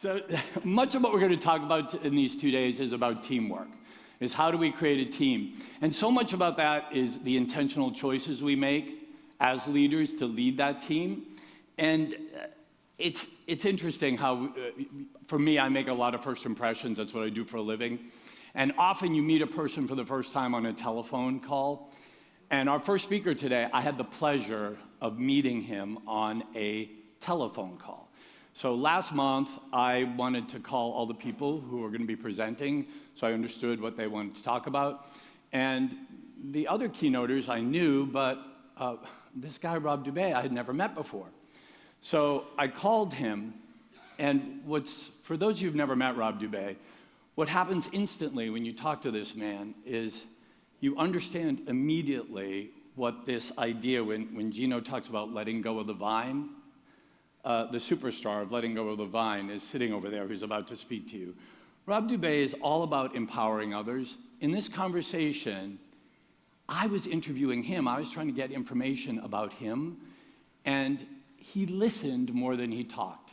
So much of what we're going to talk about in these 2 days is about teamwork, is how do we create a team. And so much about that is the intentional choices we make as leaders to lead that team. And it's interesting how, for me, I make a lot of first impressions. That's what I do for a living. And often you meet a person for the first time on a telephone call. And our first speaker today, I had the pleasure of meeting him on a telephone call. So last month, I wanted to call all the people who were going to be presenting, so I understood what they wanted to talk about. And the other keynoters I knew, but this guy, Rob Dube, I had never met before. So I called him, and for those of you who've never met Rob Dube, what happens instantly when you talk to this man is you understand immediately what this idea, when Gino talks about letting go of the vine, the superstar of letting go of the vine is sitting over there who's about to speak to you. Rob Dube is all about empowering others. In this conversation, I was interviewing him. I was trying to get information about him, and he listened more than he talked.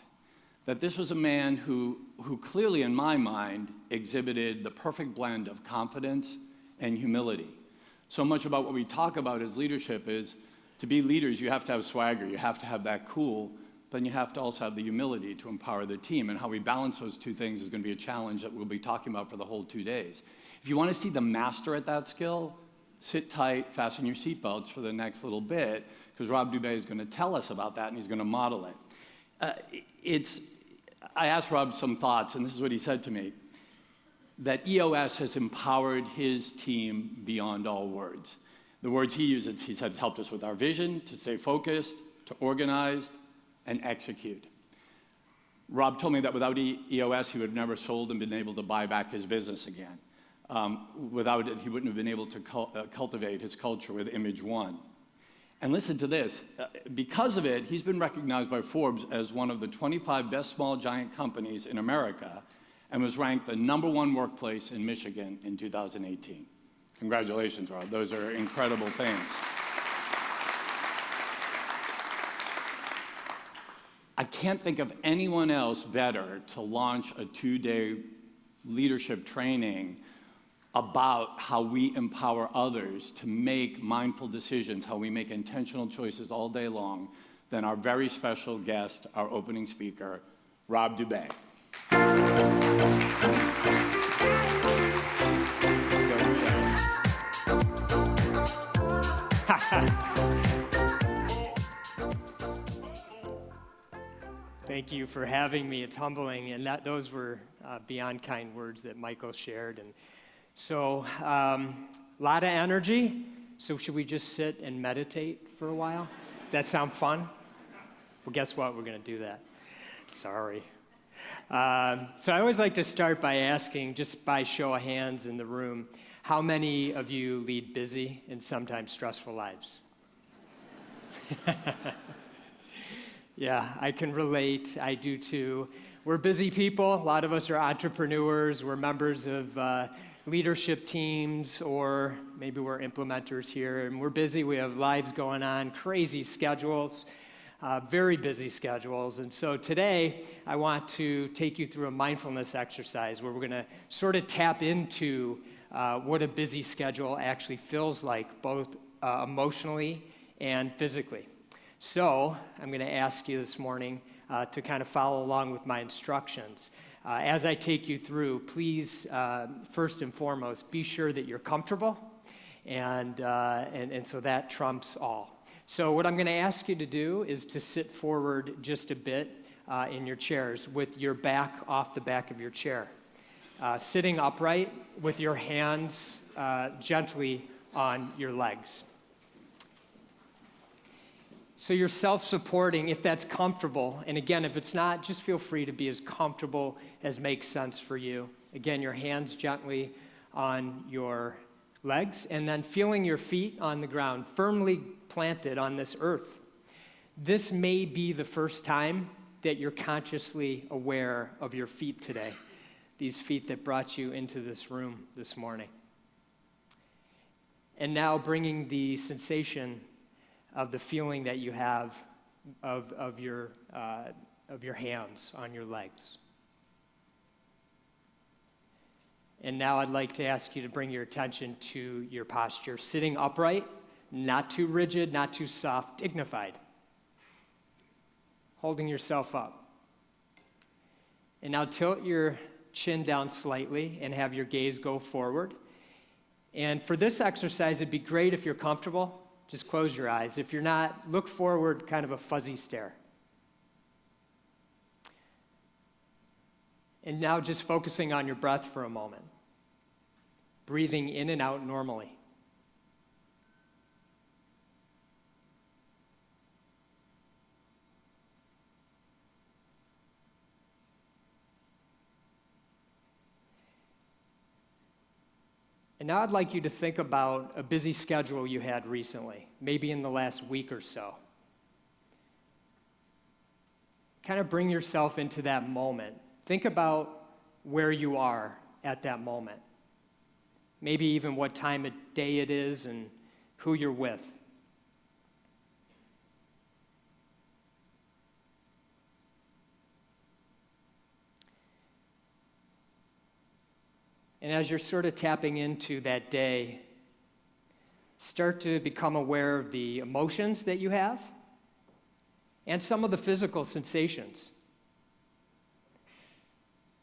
That this was a man who clearly, in my mind, exhibited the perfect blend of confidence and humility. So much about what we talk about as leadership is, to be leaders, you have to have swagger, you have to have that cool, but you have to also have the humility to empower the team. And how we balance those two things is going to be a challenge that we'll be talking about for the whole 2 days. If you want to see the master at that skill, sit tight, fasten your seatbelts for the next little bit, because Rob Dube is going to tell us about that, and he's going to model it. I asked Rob some thoughts, and this is what he said to me, that EOS has empowered his team beyond all words. The words he uses, he said, helped us with our vision, to stay focused, to organize, and execute. Rob told me that without EOS, he would have never sold and been able to buy back his business again. Without it, he wouldn't have been able to cultivate his culture with imageOne. And listen to this. Because of it, he's been recognized by Forbes as one of the 25 best small giant companies in America and was ranked the #1 workplace in Michigan in 2018. Congratulations, Rob. Those are incredible things. I can't think of anyone else better to launch a 2-day leadership training about how we empower others to make mindful decisions, how we make intentional choices all day long, than our very special guest, our opening speaker, Rob Dube. Thank you for having me. It's humbling, and those were beyond kind words that Michael shared. And so, a lot of energy. So should we just sit and meditate for a while? Does that sound fun? Well, guess what? We're going to do that. Sorry. So I always like to start by asking, just by show of hands in the room, how many of you lead busy and sometimes stressful lives? Yeah, I can relate. I do too. We're busy people. A lot of us are entrepreneurs. We're members of leadership teams, or maybe we're implementers here, and we're busy. We have lives going on, crazy schedules, very busy schedules. And so today, I want to take you through a mindfulness exercise where we're going to sort of tap into what a busy schedule actually feels like, both emotionally and physically. So I'm going to ask you this morning to kind of follow along with my instructions. As I take you through, please, first and foremost, be sure that you're comfortable, and so that trumps all. So what I'm going to ask you to do is to sit forward just a bit in your chairs with your back off the back of your chair. Sitting upright with your hands gently on your legs. So you're self-supporting if that's comfortable. And again, if it's not, just feel free to be as comfortable as makes sense for you. Again, your hands gently on your legs, and then feeling your feet on the ground, firmly planted on this earth. This may be the first time that you're consciously aware of your feet today, these feet that brought you into this room this morning. And now bringing the sensation of the feeling that you have of your hands on your legs. And now I'd like to ask you to bring your attention to your posture. Sitting upright, not too rigid, not too soft, dignified. Holding yourself up. And now tilt your chin down slightly and have your gaze go forward. And for this exercise, it'd be great if you're comfortable. Just close your eyes. If you're not, look forward, kind of a fuzzy stare. And now just focusing on your breath for a moment. Breathing in and out normally. And now I'd like you to think about a busy schedule you had recently, maybe in the last week or so. Kind of bring yourself into that moment. Think about where you are at that moment. Maybe even what time of day it is and who you're with. And as you're sort of tapping into that day, start to become aware of the emotions that you have and some of the physical sensations.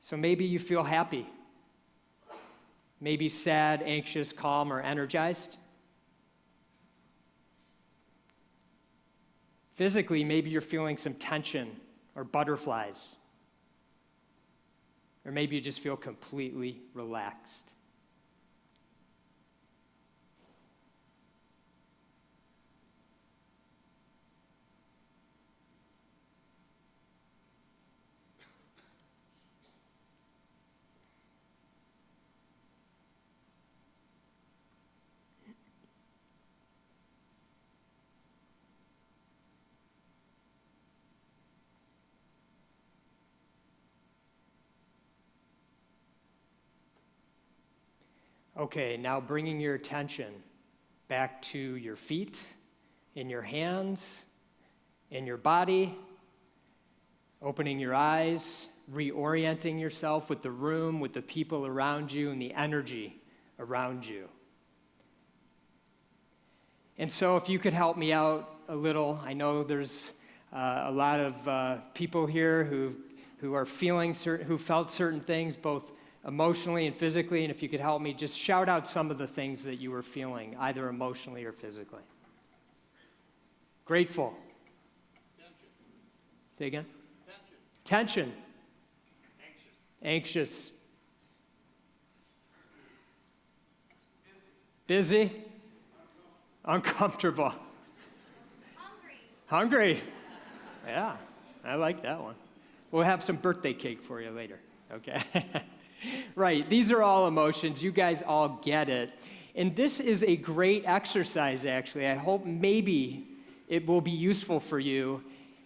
So maybe you feel happy, maybe sad, anxious, calm, or energized. Physically, maybe you're feeling some tension or butterflies. Or maybe you just feel completely relaxed. Okay, now bringing your attention back to your feet, in your hands, in your body, opening your eyes, reorienting yourself with the room, with the people around you, and the energy around you. And so if you could help me out a little, I know there's a lot of people here who are feeling who felt certain things, both emotionally and physically, and if you could help me, just shout out some of the things that you were feeling, either emotionally or physically. Grateful. Tension. Say again? Tension. Tension. Anxious. Busy. Uncomfortable. Hungry. Yeah, I like that one. We'll have some birthday cake for you later, okay? Right, these are all emotions. You guys all get it. And this is a great exercise, actually. I hope maybe it will be useful for you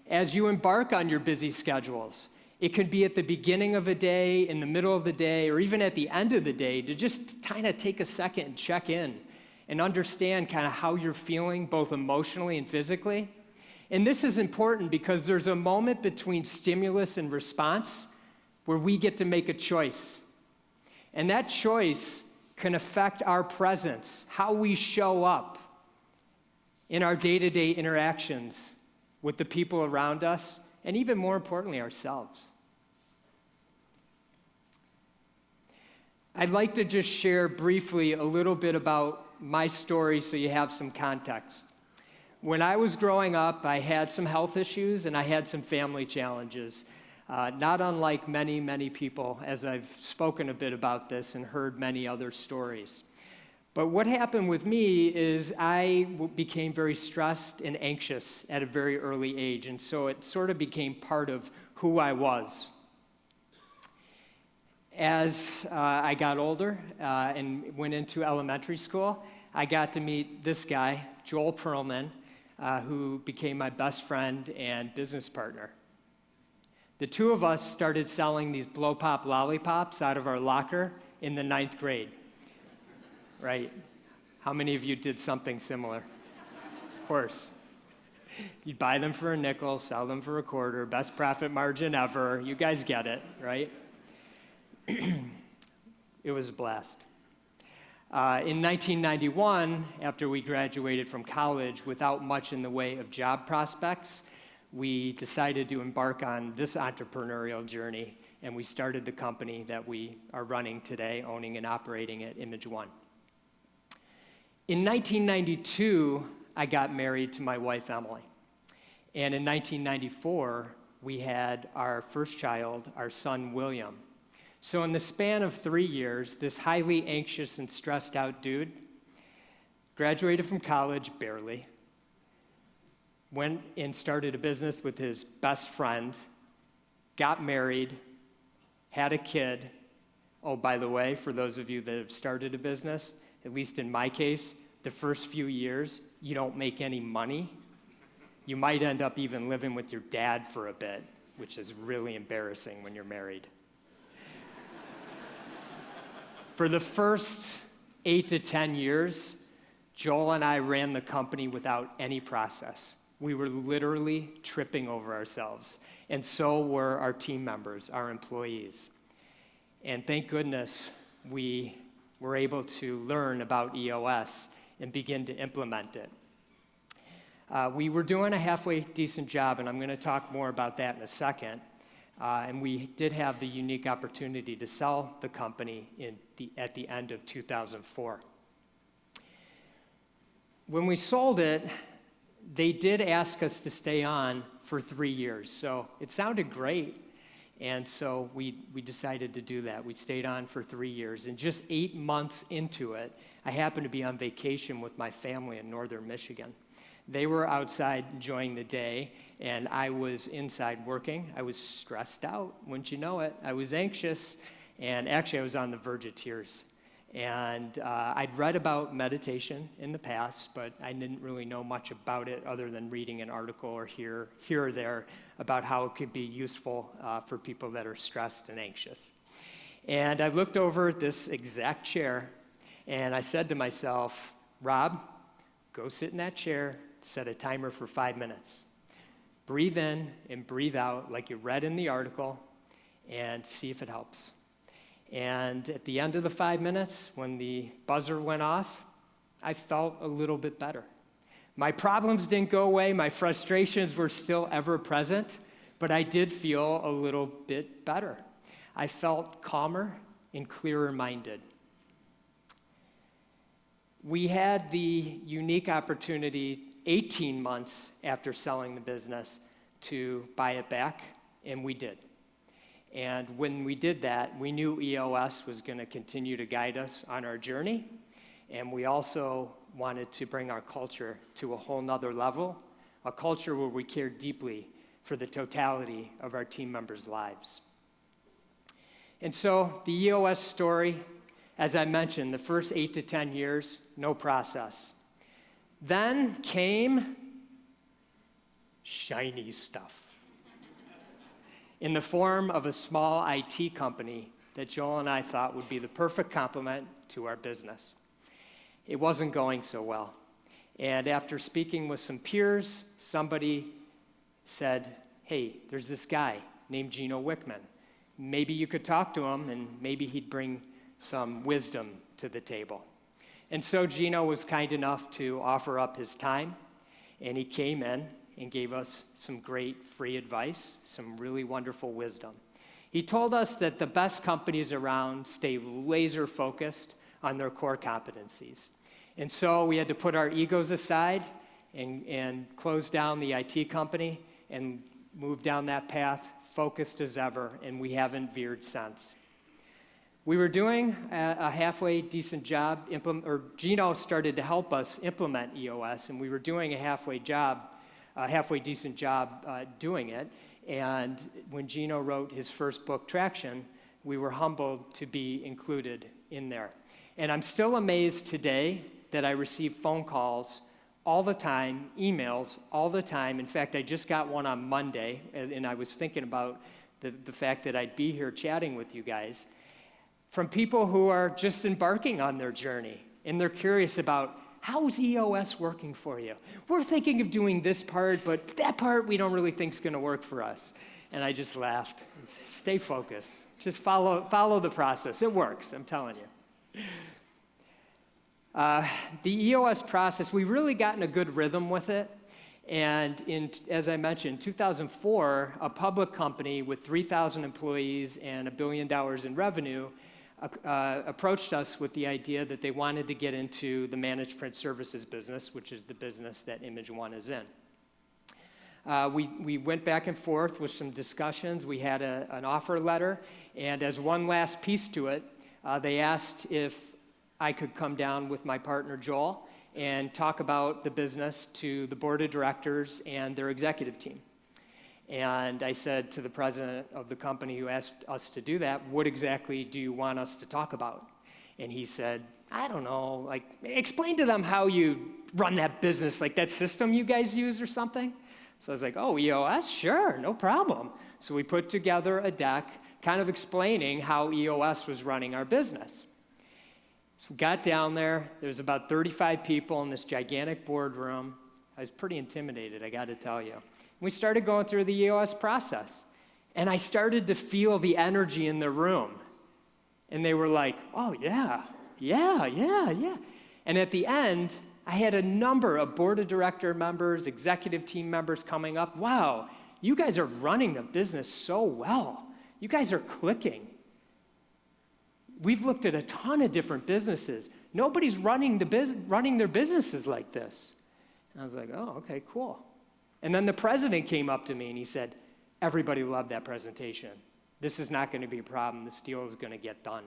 as you embark on your busy schedules. It could be at the beginning of a day, in the middle of the day, or even at the end of the day to just kind of take a second and check in and understand kind of how you're feeling, both emotionally and physically. And this is important because there's a moment between stimulus and response where we get to make a choice. And that choice can affect our presence, how we show up in our day-to-day interactions with the people around us, and even more importantly, ourselves. I'd like to just share briefly a little bit about my story so you have some context. When I was growing up, I had some health issues and I had some family challenges. Not unlike many, many people, as I've spoken a bit about this and heard many other stories. But what happened with me is I became very stressed and anxious at a very early age, and so it sort of became part of who I was. As I got older and went into elementary school, I got to meet this guy, Joel Perlman, who became my best friend and business partner. The two of us started selling these blow-pop lollipops out of our locker in the 9th grade. Right? How many of you did something similar? Of course. You'd buy them for a nickel, sell them for a quarter, best profit margin ever. You guys get it, right? It was a blast. In 1991, after we graduated from college without much in the way of job prospects, we decided to embark on this entrepreneurial journey, and we started the company that we are running today, owning and operating at imageOne. In 1992, I got married to my wife, Emily. And in 1994, we had our first child, our son, William. So in the span of 3 years, this highly anxious and stressed out dude graduated from college, barely, went and started a business with his best friend, got married, had a kid. Oh, by the way, for those of you that have started a business, at least in my case, the first few years, you don't make any money. You might end up even living with your dad for a bit, which is really embarrassing when you're married. For the first 8 to 10 years, Joel and I ran the company without any process. We were literally tripping over ourselves, and so were our team members, our employees. And thank goodness we were able to learn about EOS and begin to implement it. We were doing a halfway decent job, and I'm going to talk more about that in a second. And we did have the unique opportunity to sell the company at the end of 2004. When we sold it, they did ask us to stay on for 3 years. So it sounded great, and so we decided to do that. We stayed on for 3 years, and just 8 months into it, I happened to be on vacation with my family in northern Michigan. They were outside enjoying the day, and I was inside working. I was stressed out, wouldn't you know it. I was anxious, and actually I was on the verge of tears. And I'd read about meditation in the past, but I didn't really know much about it other than reading an article or here or there about how it could be useful for people that are stressed and anxious. And I looked over at this exact chair, and I said to myself, Rob, go sit in that chair, set a timer for 5 minutes. Breathe in and breathe out like you read in the article, and see if it helps. And at the end of the 5 minutes, when the buzzer went off, I felt a little bit better. My problems didn't go away, my frustrations were still ever present, but I did feel a little bit better. I felt calmer and clearer minded. We had the unique opportunity 18 months after selling the business to buy it back, and we did. And when we did that, we knew EOS was going to continue to guide us on our journey, and we also wanted to bring our culture to a whole nother level, a culture where we care deeply for the totality of our team members' lives. And so the EOS story, as I mentioned, the first 8 to 10 years, no process. Then came shiny stuff in the form of a small IT company that Joel and I thought would be the perfect complement to our business. It wasn't going so well. And after speaking with some peers, somebody said, hey, there's this guy named Gino Wickman. Maybe you could talk to him, and maybe he'd bring some wisdom to the table. And so Gino was kind enough to offer up his time, and he came in and gave us some great free advice, some really wonderful wisdom. He told us that the best companies around stay laser focused on their core competencies. And so we had to put our egos aside and close down the IT company and move down that path, focused as ever, and we haven't veered since. We were doing a halfway decent job, Gino started to help us implement EOS, and we were doing a halfway decent job doing it. And when Gino wrote his first book, Traction, we were humbled to be included in there. And I'm still amazed today that I receive phone calls all the time, emails all the time. In fact, I just got one on Monday, and I was thinking about the fact that I'd be here chatting with you guys, from people who are just embarking on their journey, and they're curious about, how's EOS working for you? We're thinking of doing this part, but that part we don't really think is going to work for us. And I just laughed. Stay focused. Just follow the process. It works, I'm telling you. The EOS process, we really got in a good rhythm with it. And as I mentioned, 2004, a public company with 3,000 employees and $1 billion in revenue approached us with the idea that they wanted to get into the managed print services business, which is the business that imageOne is in. We went back and forth with some discussions. We had an offer letter, and as one last piece to it, they asked if I could come down with my partner Joel and talk about the business to the board of directors and their executive team. And I said to the president of the company who asked us to do that, what exactly do you want us to talk about? And he said, I don't know, like, explain to them how you run that business, like that system you guys use or something. So I was like, oh, EOS? Sure, no problem. So we put together a deck kind of explaining how EOS was running our business. So we got down there. There's about 35 people in this gigantic boardroom. I was pretty intimidated, I got to tell you. We started going through the EOS process, and I started to feel the energy in the room. And they were like, oh, yeah. And at the end, I had a number of board of director members, executive team members coming up. Wow, you guys are running the business so well. You guys are clicking. We've looked at a ton of different businesses. Nobody's running their businesses like this. And I was like, oh, okay, cool. And then the president came up to me and he said, everybody loved that presentation. This is not going to be a problem. This deal is going to get done.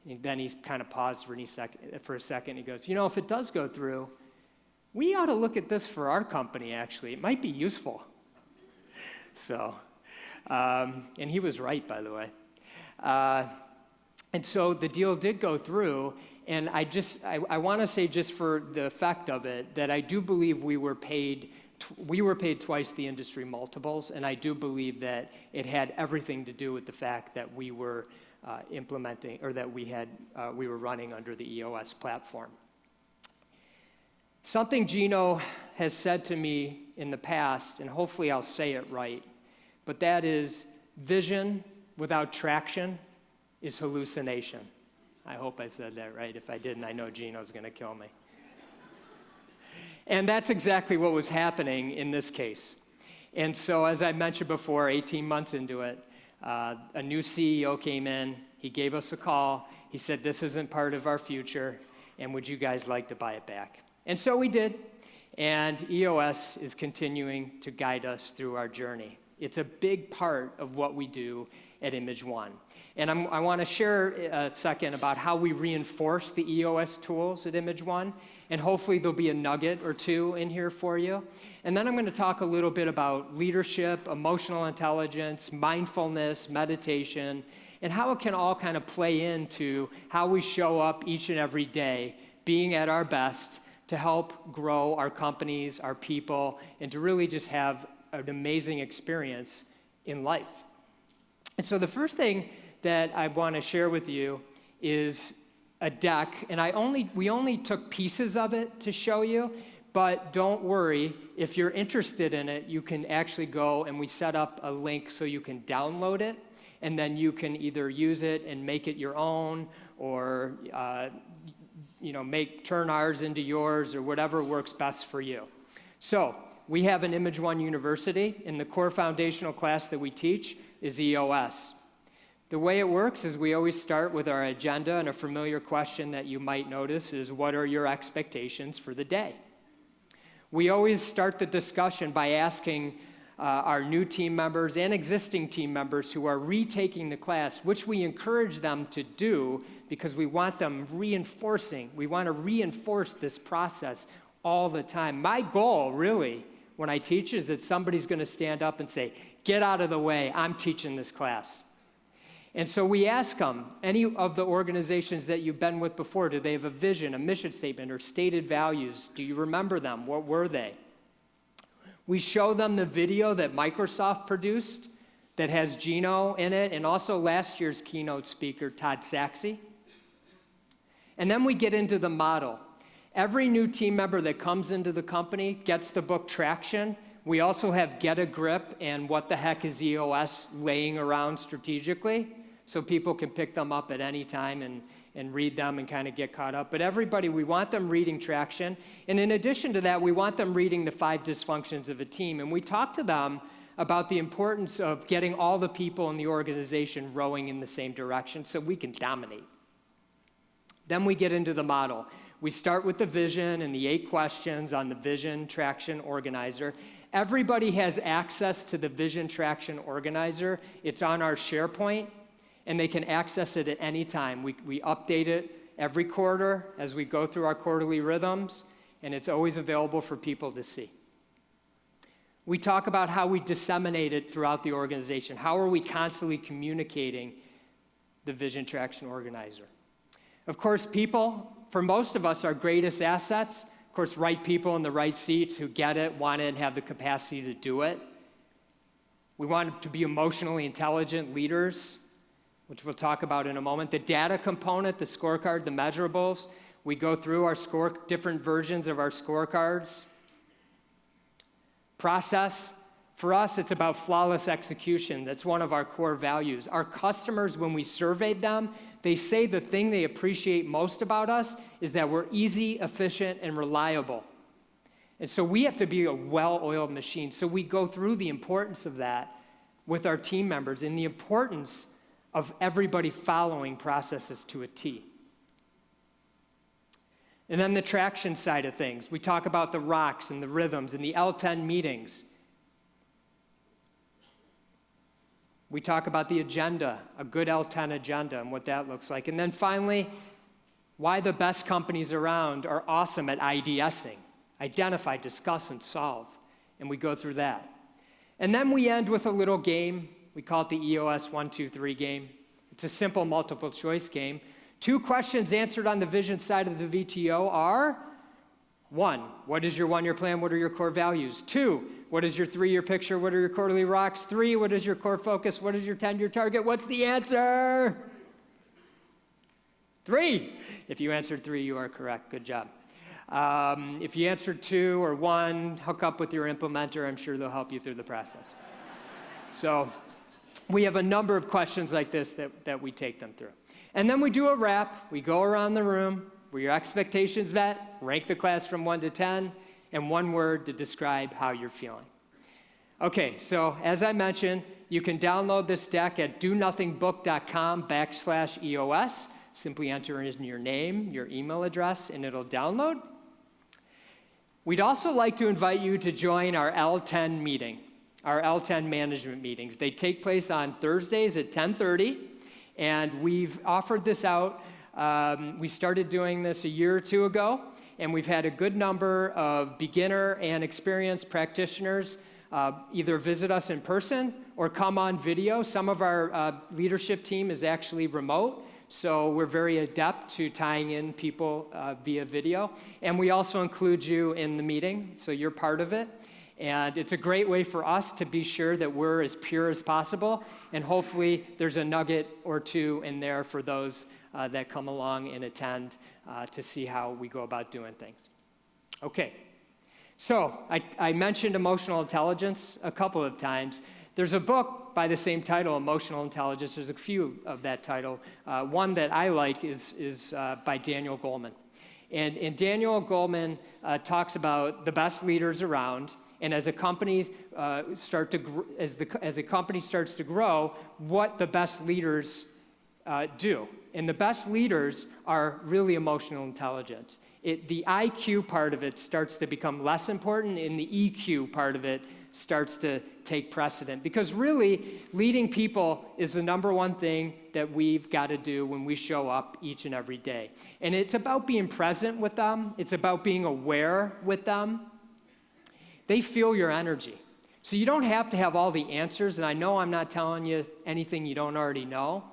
And then he kind of paused for a second. He goes, you know, if it does go through, we ought to look at this for our company, actually. It might be useful. So, and he was right, by the way. And so the deal did go through, and I want to say, just for the effect of it, that I do believe we were paid twice the industry multiples, and I do believe that it had everything to do with the fact that we were implementing, or that we were running under the EOS platform. Something Gino has said to me in the past, and hopefully I'll say it right, but that is, vision without traction is hallucination. I hope I said that right. If I didn't, I know Gino's going to kill me. And that's exactly what was happening in this case. And so, as I mentioned before, 18 months into it, a new CEO came in. He gave us a call. He said, this isn't part of our future, and would you guys like to buy it back? And so we did. And EOS is continuing to guide us through our journey. It's a big part of what we do at imageOne. And I want to share a second about how we reinforce the EOS tools at imageOne, and hopefully there'll be a nugget or two in here for you. And then I'm going to talk a little bit about leadership, emotional intelligence, mindfulness, meditation, and how it can all kind of play into how we show up each and every day, being at our best to help grow our companies, our people, and to really just have an amazing experience in life. And so the first thing that I want to share with you is a deck, and we only took pieces of it to show you, but don't worry, if you're interested in it, you can actually go, and we set up a link so you can download it, and then you can either use it and make it your own, or turn ours into yours, or whatever works best for you. So we have an imageOne University, and the core foundational class that we teach is EOS. The way it works is we always start with our agenda, and a familiar question that you might notice is, what are your expectations for the day? We always start the discussion by asking our new team members and existing team members who are retaking the class, which we encourage them to do because we want them reinforcing. We want to reinforce this process all the time. My goal, really, when I teach is that somebody's going to stand up and say, get out of the way, I'm teaching this class. And so we ask them, any of the organizations that you've been with before, do they have a vision, a mission statement, or stated values? Do you remember them? What were they? We show them the video that Microsoft produced that has Gino in it, and also last year's keynote speaker, Todd Saxey. And then we get into the model. Every new team member that comes into the company gets the book Traction, We also have Get a Grip and What the Heck is EOS laying around strategically, so people can pick them up at any time and read them and kind of get caught up. But everybody, we want them reading Traction. And in addition to that, we want them reading the 5 dysfunctions of a team. And we talk to them about the importance of getting all the people in the organization rowing in the same direction so we can dominate. Then we get into the model. We start with the vision and the 8 questions on the Vision Traction Organizer. Everybody has access to the Vision Traction Organizer. It's on our SharePoint, and they can access it at any time. We update it every quarter as we go through our quarterly rhythms, and it's always available for people to see. We talk about how we disseminate it throughout the organization. How are we constantly communicating the Vision Traction Organizer? Of course, people, for most of us, our greatest assets, of course, right people in the right seats who get it, want it, and have the capacity to do it. We want to be emotionally intelligent leaders, which we'll talk about in a moment. The data component, the scorecard, the measurables. We go through our different versions of our scorecards. Process. For us, it's about flawless execution. That's one of our core values. Our customers, when we surveyed them, they say the thing they appreciate most about us is that we're easy, efficient, and reliable. And so we have to be a well-oiled machine. So we go through the importance of that with our team members and the importance of everybody following processes to a T. And then the traction side of things. We talk about the rocks and the rhythms and the L10 meetings. We talk about the agenda, a good L10 agenda and what that looks like. And then finally, why the best companies around are awesome at IDSing. Identify, discuss, and solve. And we go through that. And then we end with a little game. We call it the EOS 1, 2, 3 game. It's a simple multiple choice game. 2 questions answered on the vision side of the VTO are, 1, what is your 1-year plan? What are your core values? 2, what is your 3-year picture? What are your quarterly rocks? 3, what is your core focus? What is your 10-year target? What's the answer? 3. If you answered 3, you are correct. Good job. If you answered 2 or 1, hook up with your implementer. I'm sure they'll help you through the process. So we have a number of questions like this that we take them through. And then we do a wrap. We go around the room. Were your expectations met? Rank the class from 1 to 10, and 1 word to describe how you're feeling. Okay, so as I mentioned, you can download this deck at donothingbook.com/EOS. Simply enter in your name, your email address, and it'll download. We'd also like to invite you to join our L10 meeting, our L10 management meetings. They take place on Thursdays at 10:30, and we've offered this out. We started doing this a year or 2 ago, and we've had a good number of beginner and experienced practitioners either visit us in person or come on video. Some of our leadership team is actually remote, so we're very adept to tying in people via video. And we also include you in the meeting, so you're part of it. And it's a great way for us to be sure that we're as pure as possible, and hopefully there's a nugget or 2 in there for those that come along and attend to see how we go about doing things. Okay, so I mentioned emotional intelligence a couple of times. There's a book by the same title, Emotional Intelligence. There's a few of that title. One that I like is by Daniel Goleman. And Daniel Goleman talks about the best leaders around, and as a company as a company starts to grow, what the best leaders do. And the best leaders are really emotional intelligence. The IQ part of it starts to become less important, and the EQ part of it starts to take precedent. Because really, leading people is the number one thing that we've got to do when we show up each and every day. And it's about being present with them. It's about being aware with them. They feel your energy. So you don't have to have all the answers, and I know I'm not telling you anything you don't already know,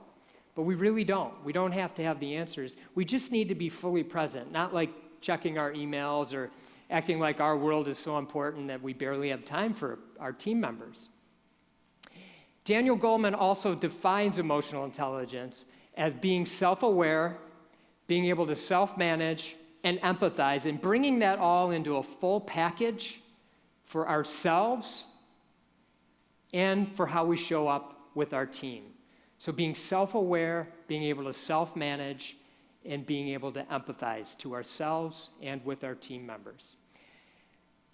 but we really don't. We don't have to have the answers. We just need to be fully present, not like checking our emails or acting like our world is so important that we barely have time for our team members. Daniel Goleman also defines emotional intelligence as being self-aware, being able to self-manage and empathize, and bringing that all into a full package for ourselves and for how we show up with our team. So being self-aware, being able to self-manage, and being able to empathize to ourselves and with our team members.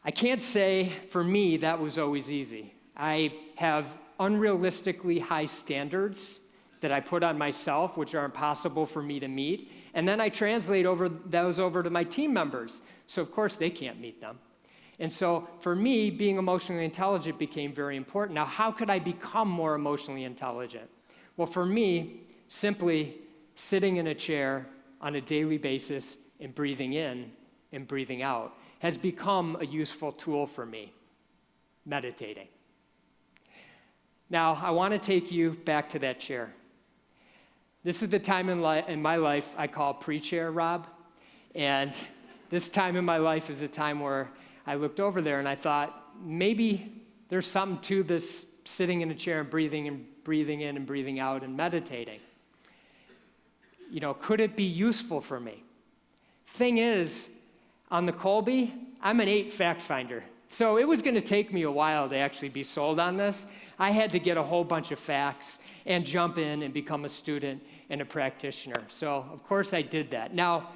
I can't say for me that was always easy. I have unrealistically high standards that I put on myself, which are impossible for me to meet, and then I translate those over to my team members. So of course they can't meet them. And so for me, being emotionally intelligent became very important. Now, how could I become more emotionally intelligent? Well, for me, simply sitting in a chair on a daily basis and breathing in and breathing out has become a useful tool for me, meditating. Now, I want to take you back to that chair. This is the time in my life I call pre-chair, Rob. And this time in my life is a time where I looked over there and I thought, maybe there's something to this sitting in a chair and breathing in and breathing out and meditating. You know, could it be useful for me? Thing is, on the Colby, I'm an 8 fact finder. So it was going to take me a while to actually be sold on this. I had to get a whole bunch of facts and jump in and become a student and a practitioner. So, of course, I did that. Now,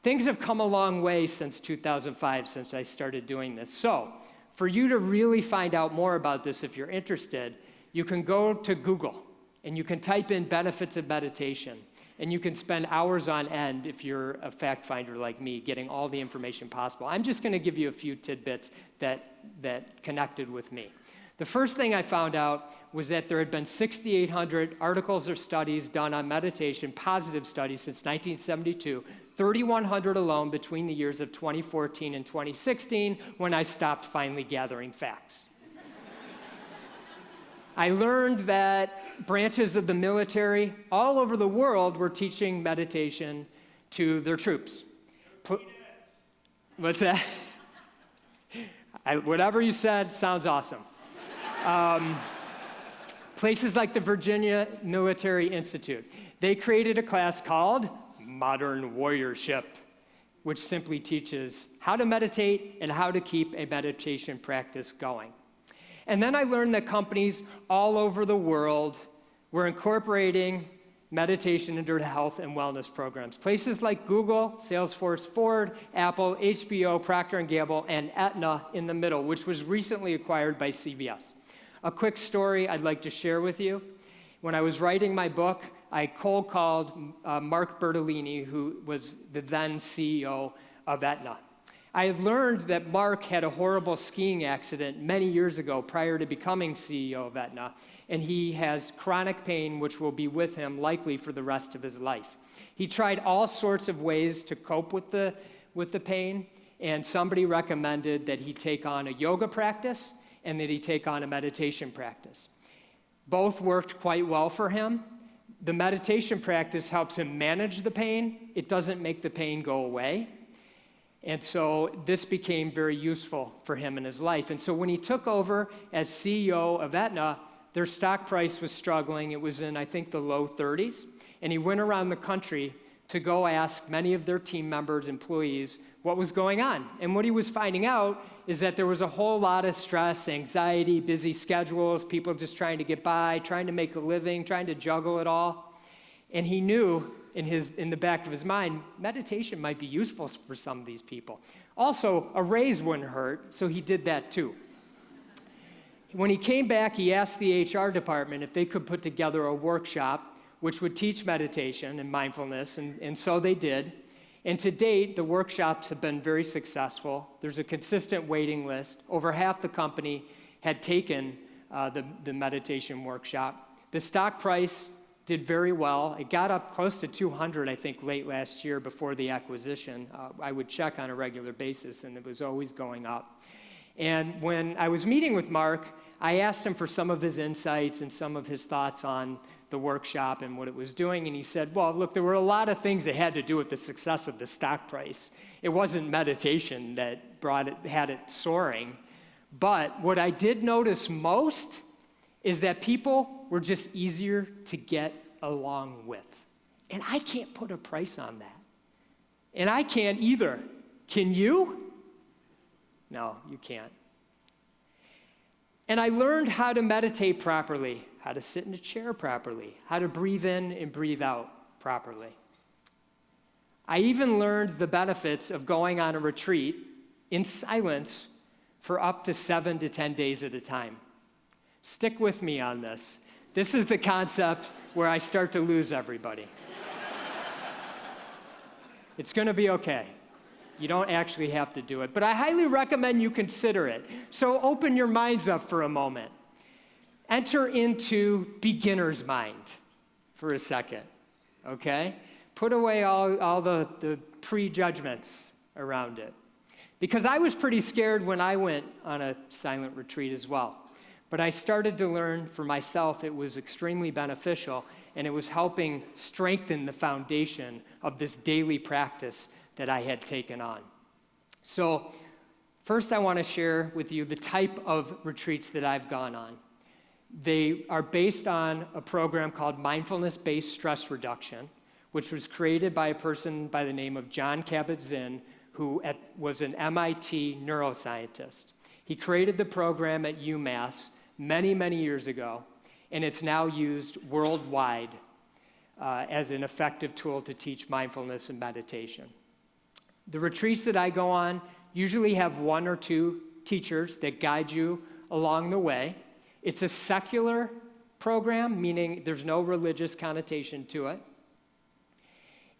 things have come a long way since 2005, since I started doing this. So, for you to really find out more about this, if you're interested, you can go to Google and you can type in benefits of meditation. And you can spend hours on end, if you're a fact finder like me, getting all the information possible. I'm just going to give you a few tidbits that connected with me. The first thing I found out was that there had been 6,800 articles or studies done on meditation, positive studies, since 1972, 3,100 alone between the years of 2014 and 2016, when I stopped finally gathering facts. I learned that branches of the military all over the world were teaching meditation to their troops. What's that? Whatever you said sounds awesome. Places like the Virginia Military Institute, they created a class called Modern Warriorship, which simply teaches how to meditate and how to keep a meditation practice going. And then I learned that companies all over the world were incorporating meditation into their health and wellness programs. Places like Google, Salesforce, Ford, Apple, HBO, Procter & Gamble, and Aetna in the middle, which was recently acquired by CVS. A quick story I'd like to share with you. When I was writing my book, I cold called Mark Bertolini, who was the then CEO of Aetna. I had learned that Mark had a horrible skiing accident many years ago prior to becoming CEO of Aetna, and he has chronic pain which will be with him likely for the rest of his life. He tried all sorts of ways to cope with the pain, and somebody recommended that he take on a yoga practice and that he take on a meditation practice. Both worked quite well for him. The meditation practice helps him manage the pain. It doesn't make the pain go away. And so this became very useful for him in his life. And so when he took over as CEO of Aetna, their stock price was struggling. It was in, I think, the low 30s. And he went around the country to go ask many of their team members, employees, what was going on. And what he was finding out is that there was a whole lot of stress, anxiety, busy schedules, people just trying to get by, trying to make a living, trying to juggle it all. And he knew in the back of his mind, meditation might be useful for some of these people. Also, a raise wouldn't hurt, so he did that too. When he came back, he asked the HR department if they could put together a workshop which would teach meditation and mindfulness, and so they did. And to date, the workshops have been very successful. There's a consistent waiting list. Over half the company had taken the meditation workshop. The stock price did very well. It got up close to 200, I think, late last year before the acquisition. I would check on a regular basis, and it was always going up. And when I was meeting with Mark, I asked him for some of his insights and some of his thoughts on the workshop and what it was doing, and he said, well, look, there were a lot of things that had to do with the success of the stock price. It wasn't meditation that had it soaring, but what I did notice most is that people were just easier to get along with. And I can't put a price on that. And I can't either. Can you? No, you can't. And I learned how to meditate properly, how to sit in a chair properly, how to breathe in and breathe out properly. I even learned the benefits of going on a retreat in silence for up to 7 to 10 days at a time. Stick with me on this. This is the concept where I start to lose everybody. It's going to be okay. You don't actually have to do it, but I highly recommend you consider it. So open your minds up for a moment. Enter into beginner's mind for a second, okay? Put away all the prejudgments around it. Because I was pretty scared when I went on a silent retreat as well. But I started to learn for myself it was extremely beneficial, and it was helping strengthen the foundation of this daily practice that I had taken on. So first I want to share with you the type of retreats that I've gone on. They are based on a program called Mindfulness-Based Stress Reduction, which was created by a person by the name of Jon Kabat-Zinn, who was an MIT neuroscientist. He created the program at UMass many, many years ago, and it's now used worldwide as an effective tool to teach mindfulness and meditation. The retreats that I go on usually have 1 or 2 teachers that guide you along the way. It's a secular program, meaning there's no religious connotation to it.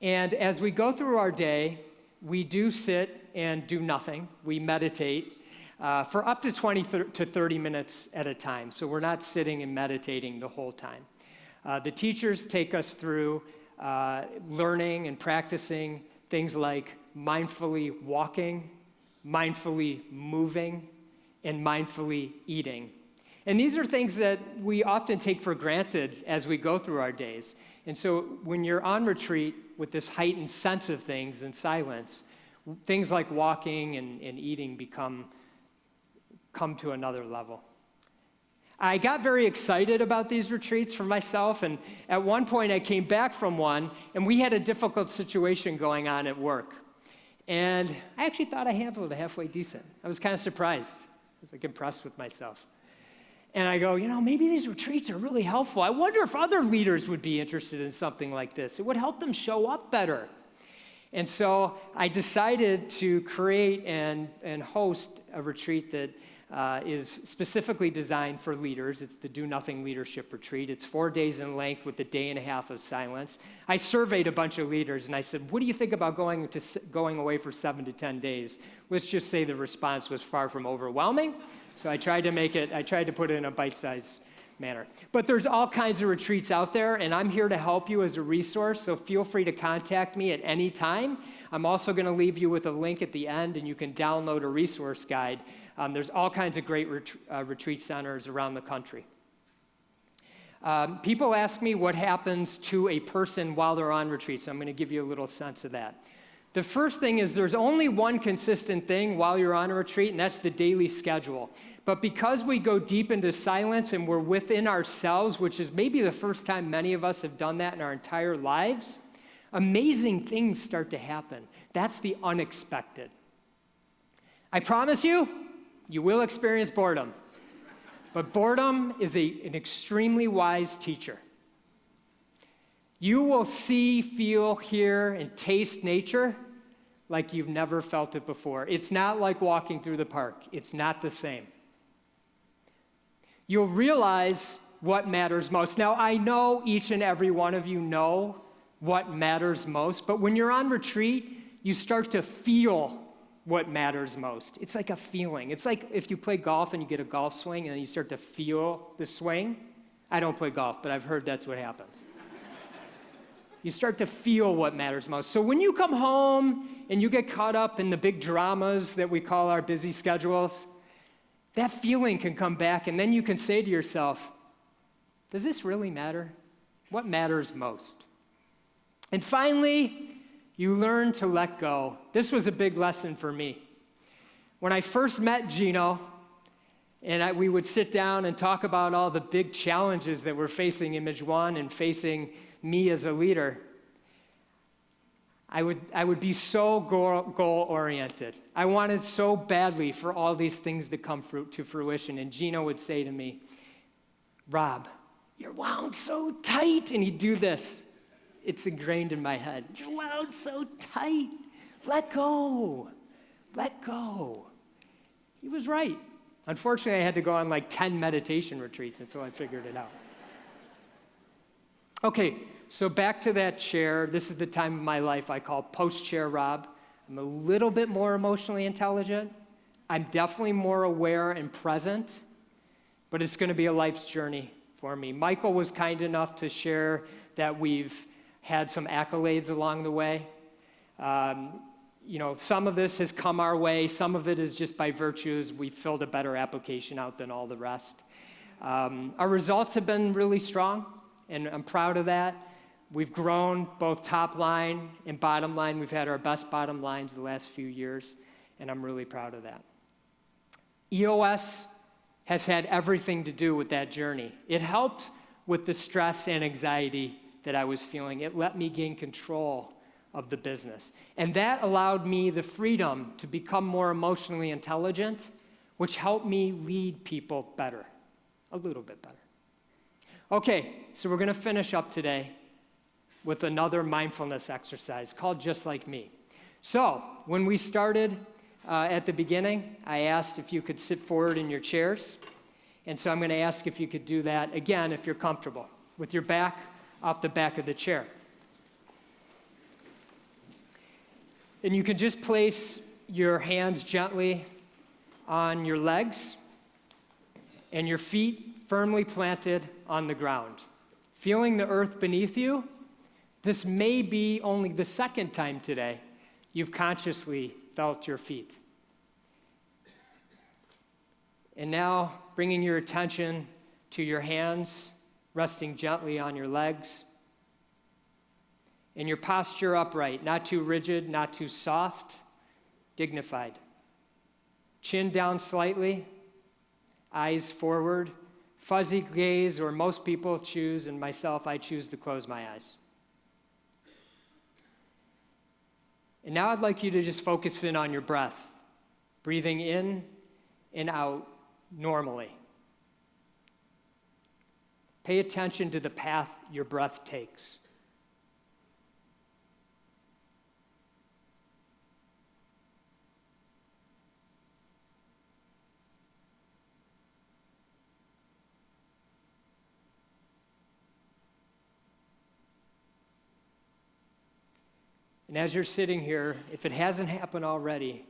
And as we go through our day, we do sit and do nothing. We meditate for up to 20 to 30 minutes at a time. So we're not sitting and meditating the whole time. The teachers take us through learning and practicing things like mindfully walking, mindfully moving, and mindfully eating. And these are things that we often take for granted as we go through our days. And so when you're on retreat with this heightened sense of things and silence, things like walking and eating come to another level. I got very excited about these retreats for myself, and at one point I came back from one, and we had a difficult situation going on at work. And I actually thought I handled it halfway decent. I was kind of surprised. I was impressed with myself. And I go, maybe these retreats are really helpful. I wonder if other leaders would be interested in something like this. It would help them show up better. And so I decided to create and host a retreat that is specifically designed for leaders. It's the Do Nothing Leadership Retreat. It's 4 days in length with a day and a half of silence. I surveyed a bunch of leaders, and I said, what do you think about going away for 7 to 10 days? Let's just say the response was far from overwhelming. So I tried to put it in a bite-sized manner. But there's all kinds of retreats out there, and I'm here to help you as a resource, so feel free to contact me at any time. I'm also going to leave you with a link at the end, and you can download a resource guide. There's all kinds of great retreat centers around the country. People ask me what happens to a person while they're on retreat, so I'm going to give you a little sense of that. The first thing is there's only one consistent thing while you're on a retreat, and that's the daily schedule. But because we go deep into silence and we're within ourselves, which is maybe the first time many of us have done that in our entire lives, amazing things start to happen. That's the unexpected. I promise you, you will experience boredom. But boredom is an extremely wise teacher. You will see, feel, hear, and taste nature like you've never felt it before. It's not like walking through the park. It's not the same. You'll realize what matters most. Now, I know each and every one of you know what matters most, but when you're on retreat, you start to feel what matters most. It's like a feeling. It's like if you play golf and you get a golf swing and then you start to feel the swing. I don't play golf, but I've heard that's what happens. You start to feel what matters most. So when you come home and you get caught up in the big dramas that we call our busy schedules, that feeling can come back, and then you can say to yourself, does this really matter? What matters most? And finally, you learn to let go. This was a big lesson for me. When I first met Gino, and we would sit down and talk about all the big challenges that were facing imageOne and facing me as a leader, I would be so goal-oriented. I wanted so badly for all these things to come to fruition. And Gino would say to me, Rob, you're wound so tight. And he'd do this. It's ingrained in my head. You're wound so tight. Let go. Let go. He was right. Unfortunately, I had to go on like 10 meditation retreats until I figured it out. Okay, so back to that chair. This is the time of my life I call post-chair Rob. I'm a little bit more emotionally intelligent. I'm definitely more aware and present, but it's going to be a life's journey for me. Michael was kind enough to share that we've had some accolades along the way. Some of this has come our way. Some of it is just by virtues. We filled a better application out than all the rest. Our results have been really strong, and I'm proud of that. We've grown both top line and bottom line. We've had our best bottom lines the last few years, and I'm really proud of that. EOS has had everything to do with that journey. It helped with the stress and anxiety that I was feeling. It let me gain control of the business. And that allowed me the freedom to become more emotionally intelligent, which helped me lead people better, a little bit better. Okay, so we're going to finish up today with another mindfulness exercise called Just Like Me. So when we started at the beginning, I asked if you could sit forward in your chairs. And so I'm going to ask if you could do that again if you're comfortable, with your back off the back of the chair. And you can just place your hands gently on your legs and your feet firmly planted on the ground. Feeling the earth beneath you, this may be only the second time today you've consciously felt your feet. And now, bringing your attention to your hands, resting gently on your legs, and your posture upright, not too rigid, not too soft, dignified. Chin down slightly, eyes forward, fuzzy gaze, or most people choose, and myself, I choose to close my eyes. And now I'd like you to just focus in on your breath, breathing in and out normally. Pay attention to the path your breath takes. And as you're sitting here, if it hasn't happened already,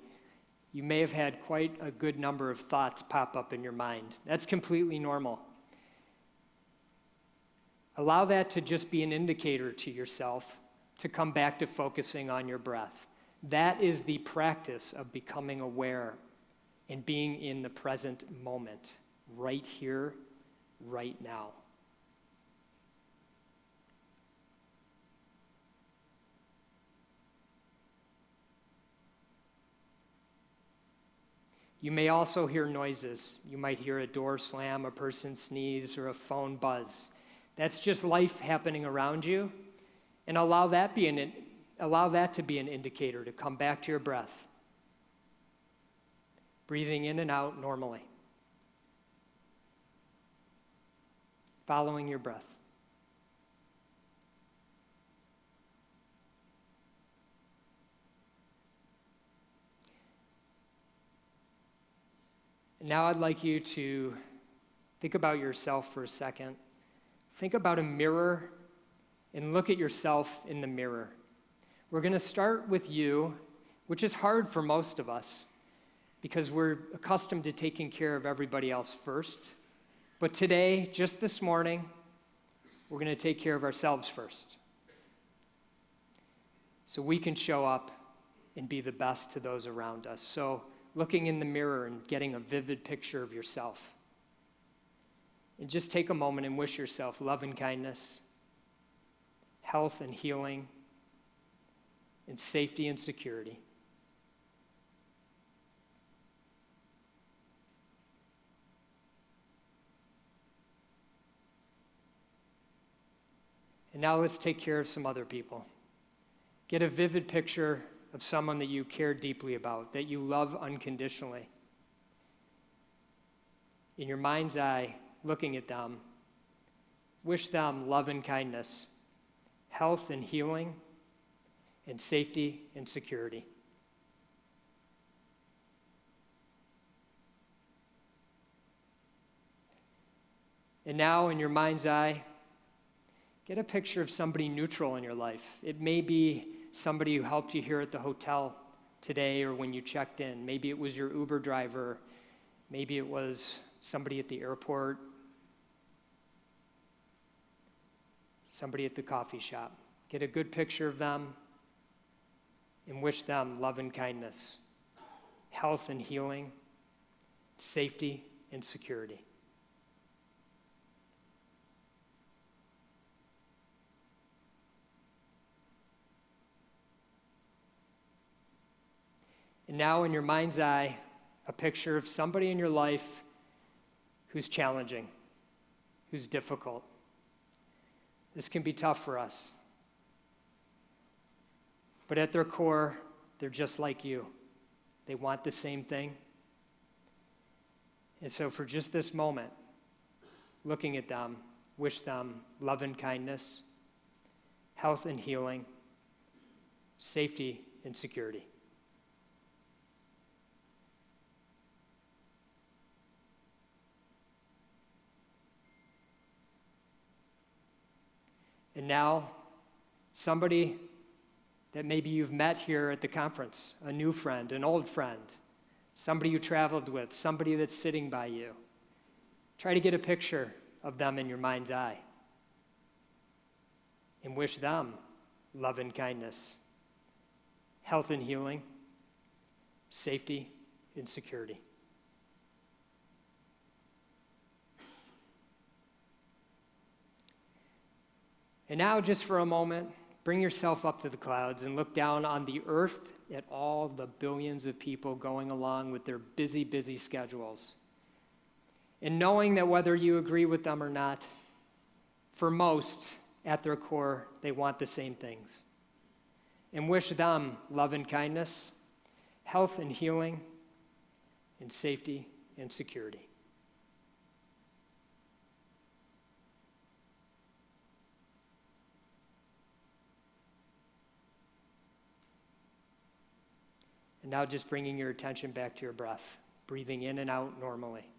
you may have had quite a good number of thoughts pop up in your mind. That's completely normal. Allow that to just be an indicator to yourself to come back to focusing on your breath. That is the practice of becoming aware and being in the present moment, right here, right now. You may also hear noises. You might hear a door slam, a person sneeze, or a phone buzz. That's just life happening around you. And allow that to be an indicator to come back to your breath. Breathing in and out normally. Following your breath. Now I'd like you to think about yourself for a second. Think about a mirror and look at yourself in the mirror. We're going to start with you, which is hard for most of us because we're accustomed to taking care of everybody else first. But today, just this morning, we're going to take care of ourselves first so we can show up and be the best to those around us. So looking in the mirror and getting a vivid picture of yourself. And just take a moment and wish yourself love and kindness, health and healing, and safety and security. And now let's take care of some other people. Get a vivid picture of someone that you care deeply about, that you love unconditionally. In your mind's eye, looking at them, wish them love and kindness, health and healing, and safety and security. And now, in your mind's eye, get a picture of somebody neutral in your life. It may be somebody who helped you here at the hotel today or when you checked in. Maybe it was your Uber driver. Maybe it was somebody at the airport, somebody at the coffee shop. Get a good picture of them and wish them love and kindness, health and healing, safety and security. And now, in your mind's eye, a picture of somebody in your life who's challenging, who's difficult. This can be tough for us. But at their core, they're just like you. They want the same thing. And so for just this moment, looking at them, wish them love and kindness, health and healing, safety and security. And now, somebody that maybe you've met here at the conference, a new friend, an old friend, somebody you traveled with, somebody that's sitting by you. Try to get a picture of them in your mind's eye and wish them love and kindness, health and healing, safety and security. And now, just for a moment, bring yourself up to the clouds and look down on the earth at all the billions of people going along with their busy, busy schedules. And knowing that whether you agree with them or not, for most, at their core, they want the same things. And wish them love and kindness, health and healing, and safety and security. And now just bringing your attention back to your breath, breathing in and out normally.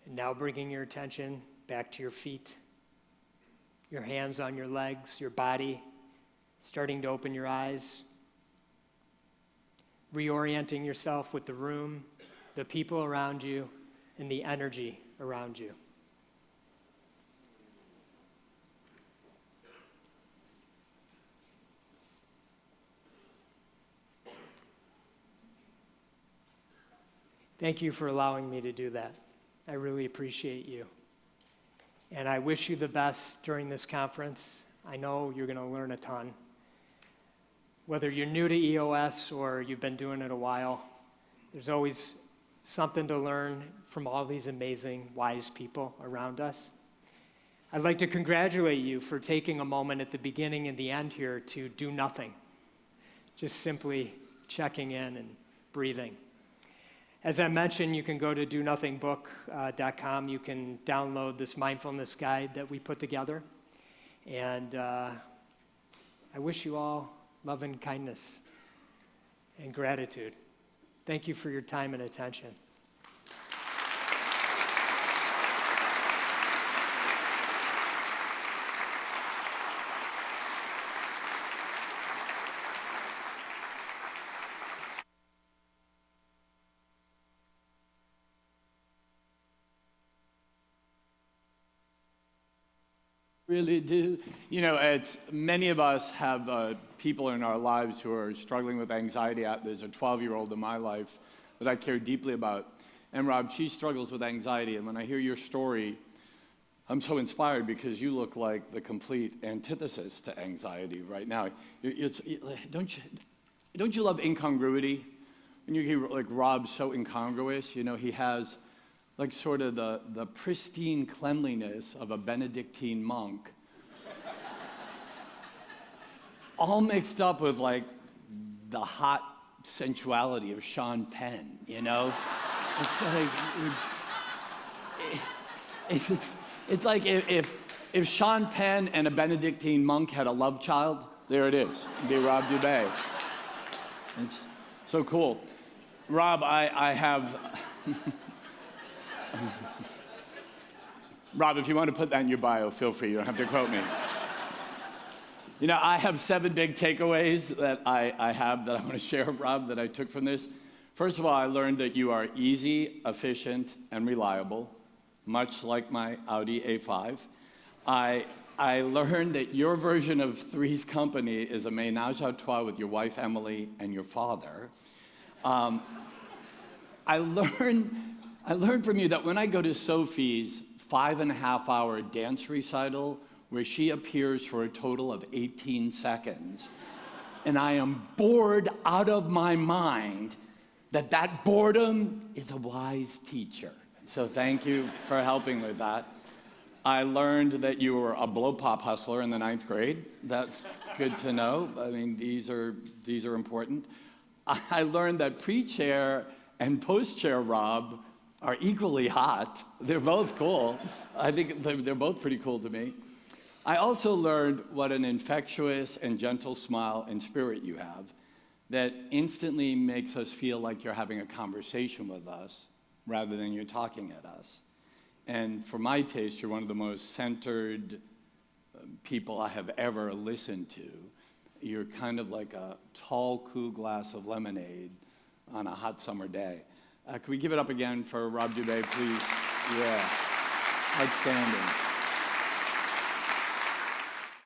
And now bringing your attention back to your feet, your hands on your legs, your body, starting to open your eyes, reorienting yourself with the room, the people around you, and the energy around you. Thank you for allowing me to do that. I really appreciate you. And I wish you the best during this conference. I know you're going to learn a ton. Whether you're new to EOS or you've been doing it a while, there's always something to learn from all these amazing, wise people around us. I'd like to congratulate you for taking a moment at the beginning and the end here to do nothing, just simply checking in and breathing. As I mentioned, you can go to donothingbook.com. You can download this mindfulness guide that we put together. And I wish you all love and kindness and gratitude. Thank you for your time and attention. Really do. You know, many of us have people in our lives who are struggling with anxiety. There's a 12-year-old in my life that I care deeply about. And Rob, she struggles with anxiety. And when I hear your story, I'm so inspired because you look like the complete antithesis to anxiety right now. Don't you love incongruity? When you hear like Rob's so incongruous, you know, he has like sort of the pristine cleanliness of a Benedictine monk, all mixed up with like the hot sensuality of Sean Penn, you know? It's like if Sean Penn and a Benedictine monk had a love child, there it is. It'd be Rob Dube. It's so cool. Rob, I have... Rob, if you want to put that in your bio, feel free. You don't have to quote me. You know, I have 7 big takeaways that I have that I want to share, Rob, that I took from this. First of all, I learned that you are easy, efficient, and reliable, much like my Audi A5. I learned that your version of Three's Company is a ménage à trois with your wife, Emily, and your father. I learned from you that when I go to Sophie's 5.5-hour dance recital, where she appears for a total of 18 seconds, and I am bored out of my mind, that boredom is a wise teacher. So thank you for helping with that. I learned that you were a blow-pop hustler in the 9th grade. That's good to know. I mean, these are important. I learned that pre-chair and post-chair Rob are equally hot. They're both cool. I think they're both pretty cool to me. I also learned what an infectious and gentle smile and spirit you have that instantly makes us feel like you're having a conversation with us rather than you're talking at us. And for my taste, you're one of the most centered people I have ever listened to. You're kind of like a tall, cool glass of lemonade on a hot summer day. Can we give it up again for Rob Dube, please? Yeah, outstanding.